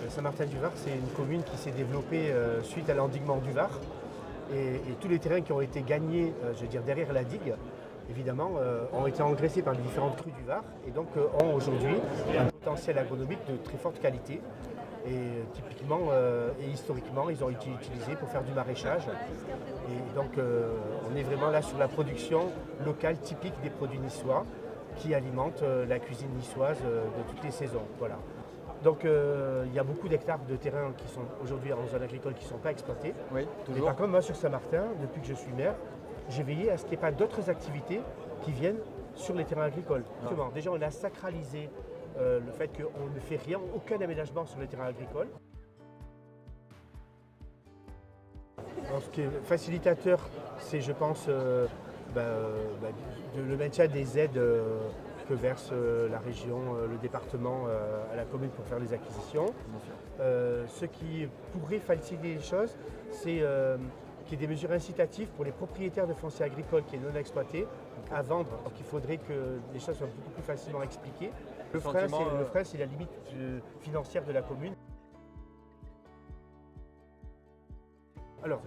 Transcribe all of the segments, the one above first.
Saint-Martin-du-Var, c'est une commune qui s'est développée suite à l'endiguement du Var. Et tous les terrains qui ont été gagnés, je veux dire derrière la digue, évidemment, ont été engraissés par les différentes crues du Var et donc ont aujourd'hui un potentiel agronomique de très forte qualité. Et typiquement et historiquement, ils ont été utilisés pour faire du maraîchage. Et donc, on est vraiment là sur la production locale typique des produits niçois qui alimentent la cuisine niçoise de toutes les saisons. Voilà. Donc, il y a beaucoup d'hectares de terrains qui sont aujourd'hui en zone agricole qui ne sont pas exploités. Oui, Mais toujours. par contre, moi, sur Saint-Martin, depuis que je suis maire, j'ai veillé à ce qu'il n'y ait pas d'autres activités qui viennent sur les terrains agricoles. Justement, déjà, on a sacralisé le fait qu'on ne fait rien, aucun aménagement sur les terrains agricoles. Alors, ce qui est facilitateur, c'est, je pense, le maintien des aides que verse la région, le département à la commune pour faire les acquisitions. Ce qui pourrait faciliter les choses, c'est qu'il y ait des mesures incitatives pour les propriétaires de fonciers agricoles qui est non exploités à vendre. Donc il faudrait que les choses soient beaucoup plus facilement expliquées. Le frein, c'est la limite financière de la commune. Alors,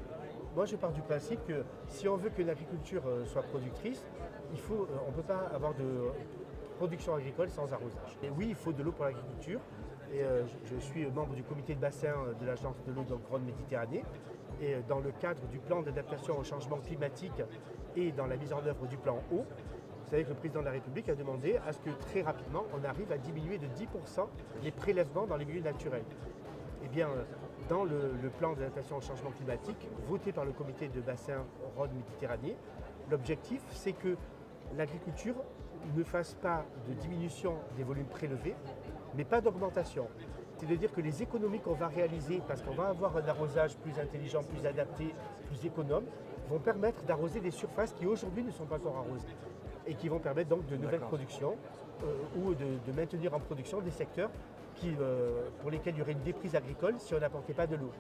moi je pars du principe que si on veut que l'agriculture soit productrice, on ne peut pas avoir de production agricole sans arrosage. Et oui, il faut de l'eau pour l'agriculture. Et je suis membre du comité de bassin de l'agence de l'eau de Grande Méditerranée. Et dans le cadre du plan d'adaptation au changement climatique et dans la mise en œuvre du plan eau, vous savez que le président de la République a demandé à ce que très rapidement on arrive à diminuer de 10% les prélèvements dans les milieux naturels. Eh bien, dans le plan d'adaptation au changement climatique, voté par le comité de bassin Rhône Méditerranée, l'objectif c'est que l'agriculture ne fasse pas de diminution des volumes prélevés, mais pas d'augmentation. C'est-à-dire que les économies qu'on va réaliser, parce qu'on va avoir un arrosage plus intelligent, plus adapté, plus économe, vont permettre d'arroser des surfaces qui aujourd'hui ne sont pas encore arrosées et qui vont permettre donc de nouvelles productions ou de maintenir en production des secteurs pour lesquels il y aurait une déprise agricole si on n'apportait pas de l'eau.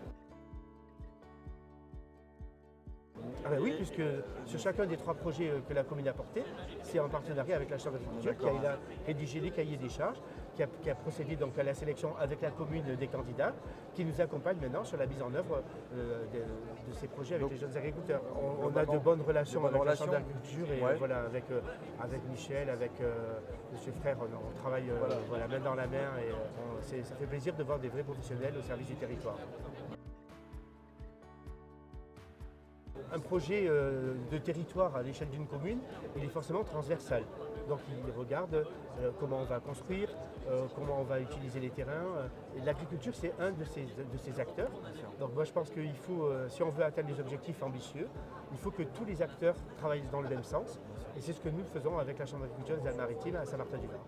Ah ben oui, puisque sur chacun des 3 projets que la commune a portés, c'est en partenariat avec la Chambre d'agriculture qui a rédigé les cahiers des charges, qui a procédé donc à la sélection avec la commune des candidats, qui nous accompagne maintenant sur la mise en œuvre de ces projets avec les jeunes agriculteurs. On a de bonnes relations avec la Chambre d'agriculture et voilà, avec Michel, avec M. Frère, on travaille main dans la main et ça fait plaisir de voir des vrais professionnels au service du territoire. Un projet de territoire à l'échelle d'une commune, il est forcément transversal. Donc il regarde comment on va construire, comment on va utiliser les terrains. Et l'agriculture, c'est un de ces acteurs. Donc moi je pense qu'il faut, si on veut atteindre des objectifs ambitieux, il faut que tous les acteurs travaillent dans le même sens. Et c'est ce que nous faisons avec la Chambre d'agriculture des Alpes-Maritimes à Saint-Martin-du-Var.